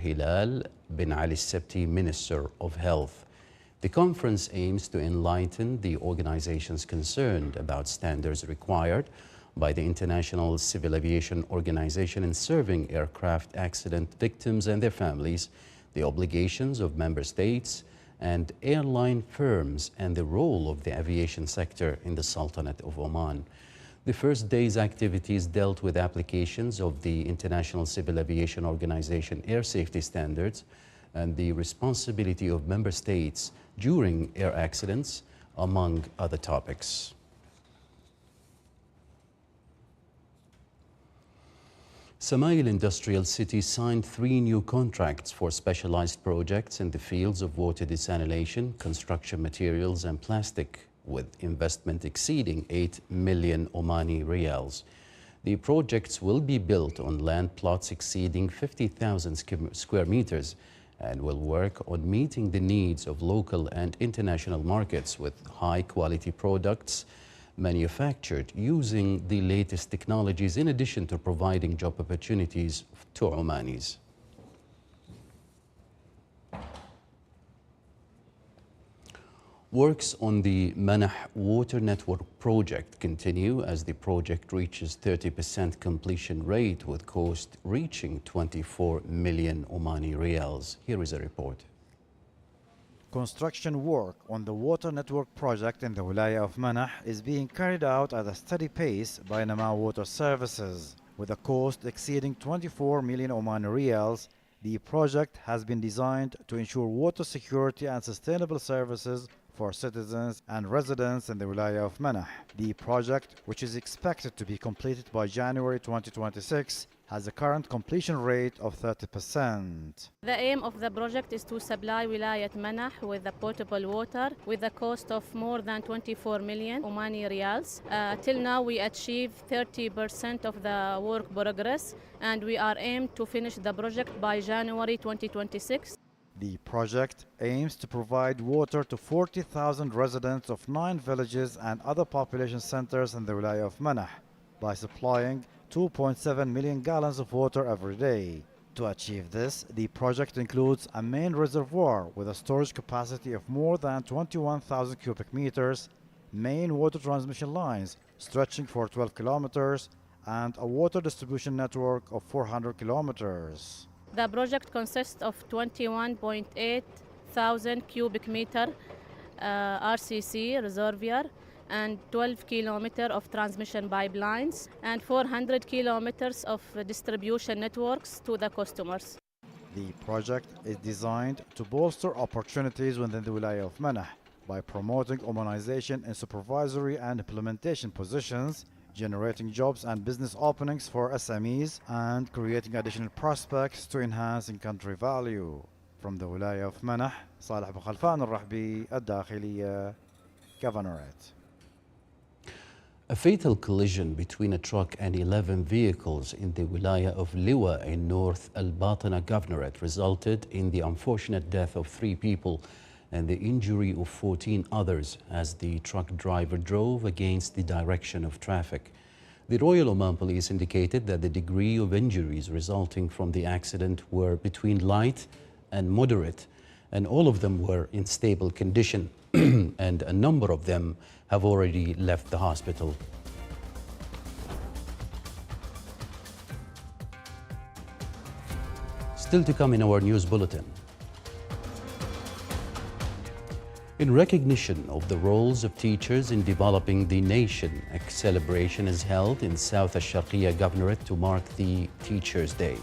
Hilal bin Ali Septi, Minister of Health. The conference aims to enlighten the organizations concerned about standards required by the International Civil Aviation Organization in serving aircraft accident victims and their families, the obligations of member states and airline firms, and the role of the aviation sector in the Sultanate of Oman. The first day's activities dealt with applications of the International Civil Aviation Organization air safety standards and the responsibility of member states during air accidents, among other topics. Samail Industrial City signed 3 new contracts for specialized projects in the fields of water desalination, construction materials and plastic, with investment exceeding 8 million Omani riyals. The projects will be built on land plots exceeding 50,000 square meters and will work on meeting the needs of local and international markets with high-quality products manufactured using the latest technologies, in addition to providing job opportunities to Omanis. Works on the Manah Water Network project continue as the project reaches 30% completion rate, with cost reaching 24 million Omani riyals. Here is a report. Construction work on the water network project in the Wilaya of Manah is being carried out at a steady pace by Nama Water Services. With a cost exceeding 24 million Omani riyals, the project has been designed to ensure water security and sustainable services for citizens and residents in the Wilaya of Manah. The project, which is expected to be completed by January 2026, has a current completion rate of 30%. The aim of the project is to supply Wilayat Manah with the potable water with a cost of more than 24 million Omani riyals. Till now we achieved 30% of the work progress, and we are aimed to finish the project by January 2026. The project aims to provide water to 40,000 residents of 9 villages and other population centers in the Wilaya of Manah by supplying 2.7 million gallons of water every day. To achieve this, the project includes a main reservoir with a storage capacity of more than 21,000 cubic meters, main water transmission lines stretching for 12 kilometers, and a water distribution network of 400 kilometers. The project consists of 21.8 thousand cubic meter RCC reservoir and 12 kilometers of transmission pipelines and 400 kilometers of distribution networks to the customers. The project is designed to bolster opportunities within the Wilaya of Manah by promoting Omanization in supervisory and implementation positions, generating jobs and business openings for SMEs, and creating additional prospects to enhance in-country value. From the Wilaya of Manah, Salih Abu Khalfan al-Rahbi, Al-Dakhiliya, Governorate. A fatal collision between a truck and 11 vehicles in the Wilaya of Liwa in North Al-Batana Governorate resulted in the unfortunate death of 3 people and the injury of 14 others as the truck driver drove against the direction of traffic. The Royal Oman Police indicated that the degree of injuries resulting from the accident were between light and moderate, and all of them were in stable condition, and a number of them have already left the hospital. Still to come in our news bulletin. In recognition of the roles of teachers in developing the nation, a celebration is held in South Al-Sharqiyya Governorate to mark the Teachers' Day.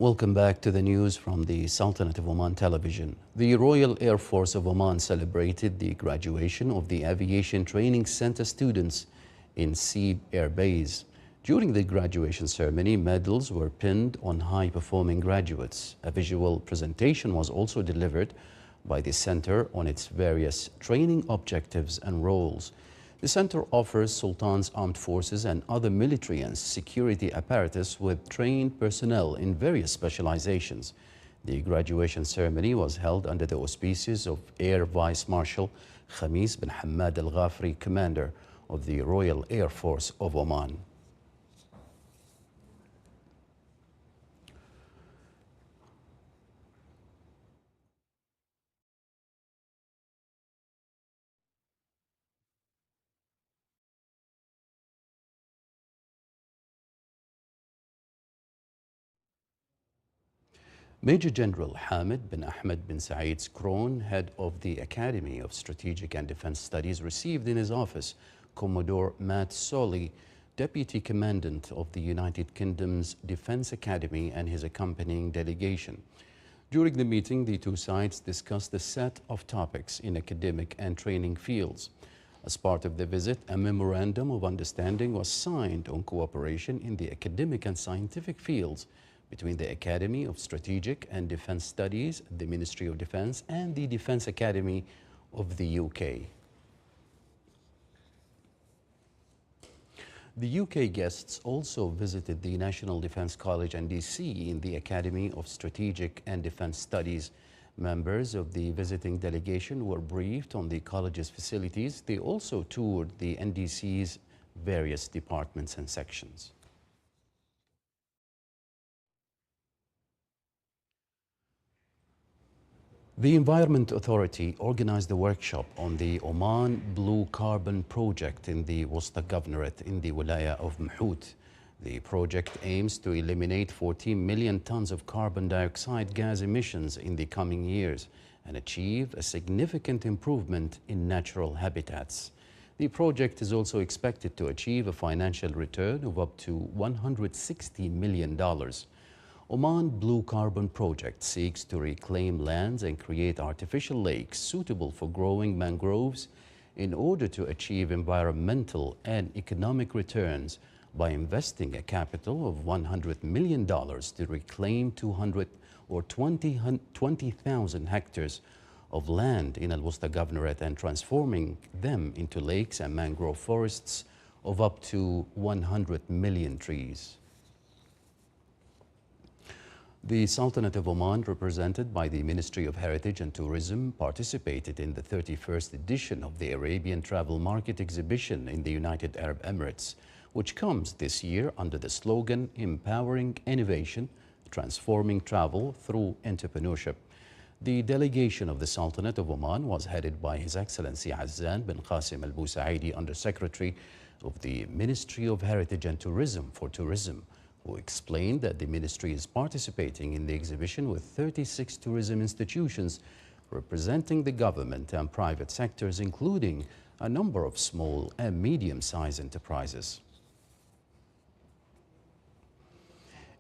Welcome back to the news from the Sultanate of Oman Television. The Royal Air Force of Oman celebrated the graduation of the Aviation Training Center students in Seeb Air Base. During the graduation ceremony, medals were pinned on high-performing graduates. A visual presentation was also delivered by the center on its various training objectives and roles. The center offers Sultan's armed forces and other military and security apparatus with trained personnel in various specializations. The graduation ceremony was held under the auspices of Air Vice Marshal Khamis bin Hamad Al Ghafri, commander of the Royal Air Force of Oman. Major General Hamid bin Ahmed bin Saeed Skroon, head of the Academy of Strategic and Defense Studies, received in his office Commodore Matt Solly, Deputy Commandant of the United Kingdom's Defense Academy, and his accompanying delegation. During the meeting, the two sides discussed a set of topics in academic and training fields. As part of the visit, a memorandum of understanding was signed on cooperation in the academic and scientific fields between the Academy of Strategic and Defense Studies, the Ministry of Defense, and the Defense Academy of the UK. The UK guests also visited the National Defence College NDC in the Academy of Strategic and Defence Studies. Members of the visiting delegation were briefed on the college's facilities. They also toured the NDC's various departments and sections. The Environment Authority organized a workshop on the Oman Blue Carbon Project in the Wusta Governorate in the Wilaya of Mhout. The project aims to eliminate 14 million tons of carbon dioxide gas emissions in the coming years and achieve a significant improvement in natural habitats. The project is also expected to achieve a financial return of up to $160 million. Oman Blue Carbon Project seeks to reclaim lands and create artificial lakes suitable for growing mangroves in order to achieve environmental and economic returns by investing a capital of $100 million to reclaim 20,000 hectares of land in Al Wusta Governorate and transforming them into lakes and mangrove forests of up to 100 million trees. The Sultanate of Oman, represented by the Ministry of Heritage and Tourism, participated in the 31st edition of the Arabian Travel Market Exhibition in the United Arab Emirates, which comes this year under the slogan Empowering Innovation, Transforming Travel Through Entrepreneurship. The delegation of the Sultanate of Oman was headed by His Excellency Azzan bin Qasim Al Busaidi, Under-Secretary of the Ministry of Heritage and Tourism for Tourism, who explained that the ministry is participating in the exhibition with 36 tourism institutions representing the government and private sectors, including a number of small and medium-sized enterprises.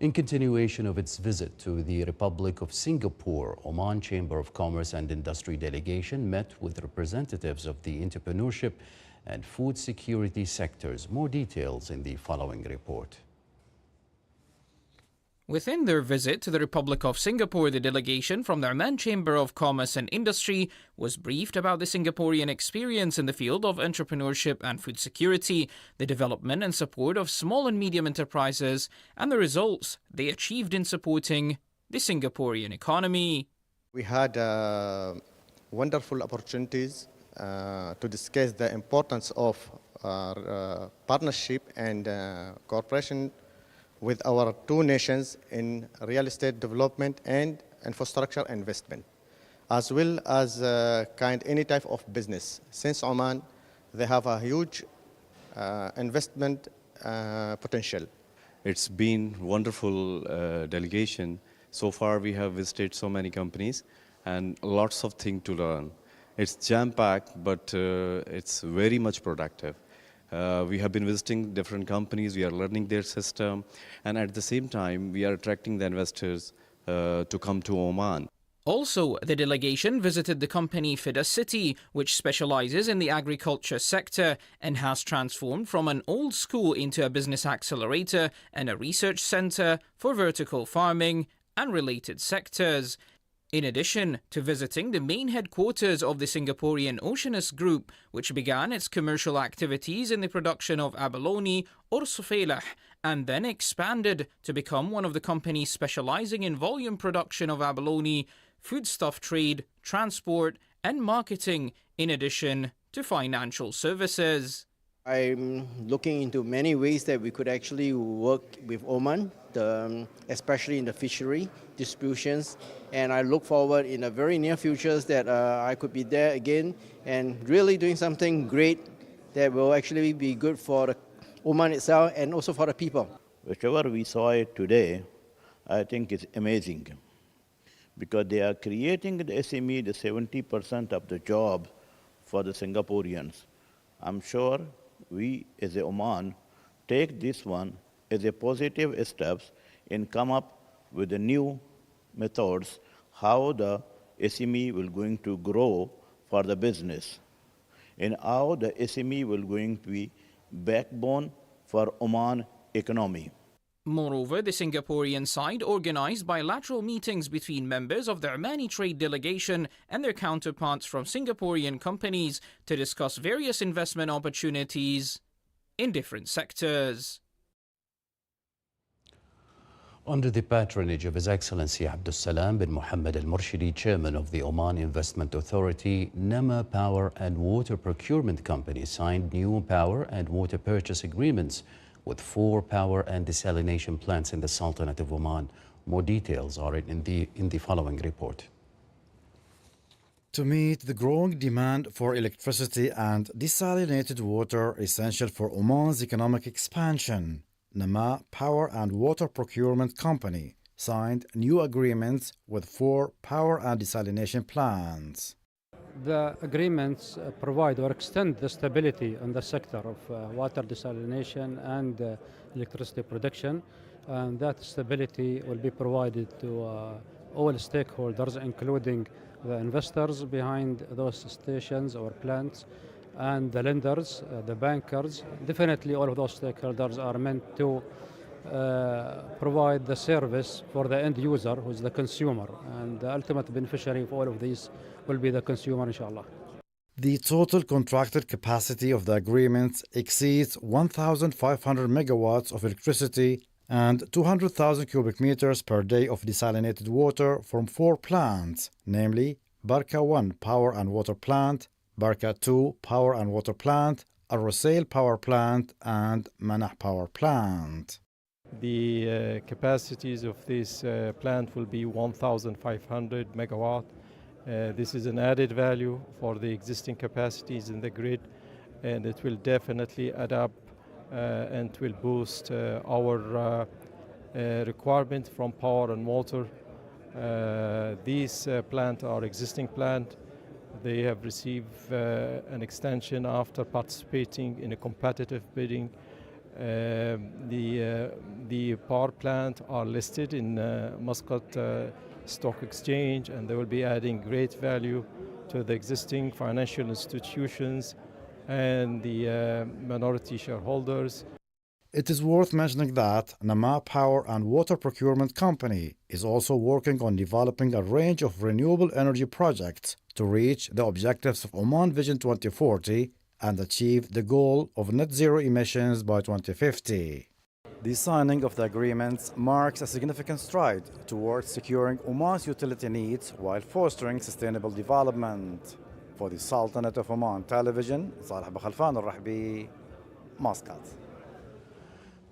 In continuation of its visit to the Republic of Singapore, Oman Chamber of Commerce and Industry delegation met with representatives of the entrepreneurship and food security sectors. More details in the following report. Within their visit to the Republic of Singapore, the delegation from the Oman Chamber of Commerce and Industry was briefed about the Singaporean experience in the field of entrepreneurship and food security, the development and support of small and medium enterprises, and the results they achieved in supporting the Singaporean economy. We had wonderful opportunities to discuss the importance of partnership and cooperation with our two nations in real estate development and infrastructure investment, as well as any type of business. Since Oman, they have a huge investment potential. It's been wonderful delegation. So far, we have visited so many companies and lots of things to learn. It's jam-packed, but it's very much productive. We have been visiting different companies, we are learning their system, and at the same time, we are attracting the investors to come to Oman. Also, the delegation visited the company Fida City, which specializes in the agriculture sector and has transformed from an old school into a business accelerator and a research center for vertical farming and related sectors. In addition to visiting the main headquarters of the Singaporean Oceanus Group, which began its commercial activities in the production of abalone or sufailah, and then expanded to become one of the companies specializing in volume production of abalone, foodstuff trade, transport, and marketing, in addition to financial services. I'm looking into many ways that we could actually work with Oman, especially in the fishery distributions, and I look forward in the very near future that I could be there again and really doing something great that will actually be good for the Oman itself and also for the people. Whichever we saw it today, I think it's amazing, because they are creating the SME, the 70% of the job for the Singaporeans. I'm sure we as a Oman take this one as a positive steps and come up with the new methods how the SME will going to grow for the business and how the SME will going to be backbone for Oman economy. Moreover, the Singaporean side organized bilateral meetings between members of the Omani trade delegation and their counterparts from Singaporean companies to discuss various investment opportunities in different sectors. Under the patronage of His Excellency Abdul Salam bin Mohammed Al Murshidi, Chairman of the Oman Investment Authority, Nama Power and Water Procurement Company signed new power and water purchase agreements with 4 power and desalination plants in the Sultanate of Oman. More details are in the following report. To meet the growing demand for electricity and desalinated water essential for Oman's economic expansion, Nama Power and Water Procurement Company signed new agreements with 4 power and desalination plants. The agreements provide or extend the stability in the sector of water desalination and electricity production, and that stability will be provided to all stakeholders, including the investors behind those stations or plants, and the lenders, the bankers. Definitely all of those stakeholders are meant to provide the service for the end user, who is the consumer, and the ultimate beneficiary of all of these will be the consumer, inshallah. The total contracted capacity of the agreements exceeds 1,500 megawatts of electricity and 200,000 cubic meters per day of desalinated water from 4 plants, namely Barka 1 Power and Water Plant, Barka 2 Power and Water Plant, Al Rusail Power Plant, and Manah Power Plant. The capacities of this plant will be 1,500 megawatt. This is an added value for the existing capacities in the grid, and it will definitely add up and will boost our requirement from power and water. These plants are existing plant. They have received an extension after participating in a competitive bidding. The power plant are listed in Muscat Stock Exchange, and they will be adding great value to the existing financial institutions and the minority shareholders. It is worth mentioning that Nama Power and Water Procurement Company is also working on developing a range of renewable energy projects to reach the objectives of Oman Vision 2040 and achieve the goal of net zero emissions by 2050. The signing of the agreements marks a significant stride towards securing Oman's utility needs while fostering sustainable development. For the Sultanate of Oman Television, Salih Bakhalfan Al-Rahbi, Muscat.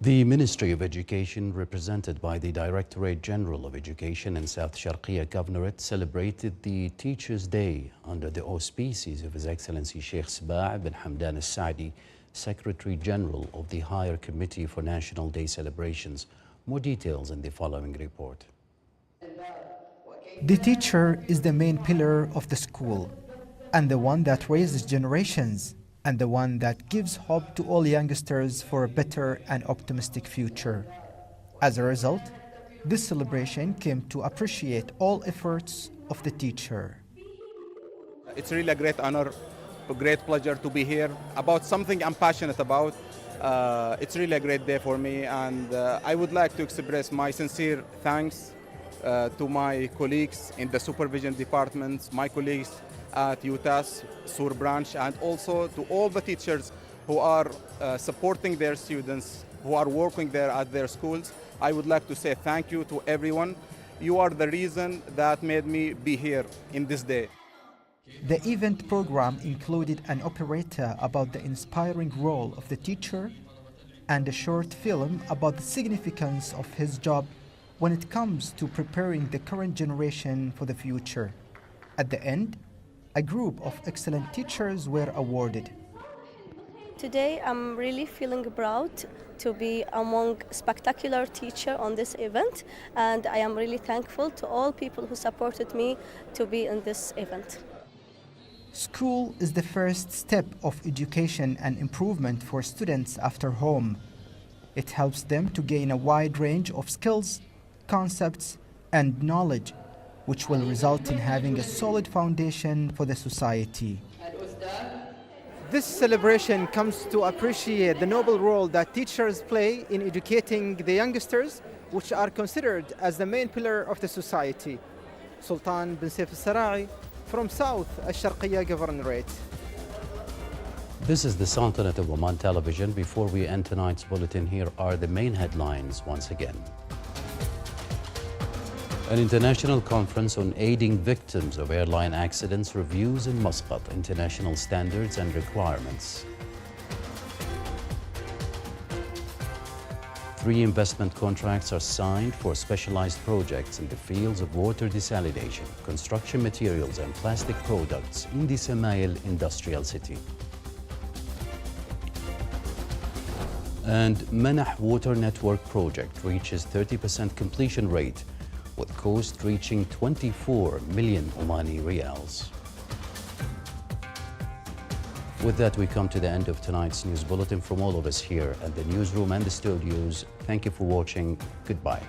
The Ministry of Education, represented by the Directorate General of Education in South Sharqiya Governorate, celebrated the Teachers' Day under the auspices of His Excellency Sheikh Sabah bin Hamdan Al-Saadi, Secretary General of the Higher Committee for National Day Celebrations. More details in the following report. The teacher is the main pillar of the school and the one that raises generations. and the one that gives hope to all youngsters for a better and optimistic future. As a result, this celebration came to appreciate all efforts of the teacher. It's really a great honor, a great pleasure to be here about something I'm passionate about. It's really a great day for me, and I would like to express my sincere thanks to my colleagues in the supervision departments, my colleagues at UTAS, Sur branch, and also to all the teachers who are supporting their students, who are working there at their schools. I would like to say thank you to everyone. You are the reason that made me be here in this day. The event program included an operetta about the inspiring role of the teacher and a short film about the significance of his job when it comes to preparing the current generation for the future. At the end, a group of excellent teachers were awarded. Today I'm really feeling proud to be among spectacular teachers on this event, and I am really thankful to all people who supported me to be in this event. School is the first step of education and improvement for students after home. It helps them to gain a wide range of skills, concepts, and knowledge, which will result in having a solid foundation for the society. This celebration comes to appreciate the noble role that teachers play in educating the youngsters, which are considered as the main pillar of the society. Sultan bin Saif al-Sara'i from South Al-Sharqiyya Governorate. This is the Sultanate of Oman Television. Before we end tonight's bulletin, here are the main headlines once again. An international conference on aiding victims of airline accidents reviews in Muscat international standards and requirements. 3 investment contracts are signed for specialized projects in the fields of water desalination, construction materials and plastic products in the Samail Industrial City. And Manah Water Network project reaches 30% completion rate, with cost reaching 24 million Omani Riyals. With that, we come to the end of tonight's news bulletin. From all of us here at the newsroom and the studios, thank you for watching. Goodbye.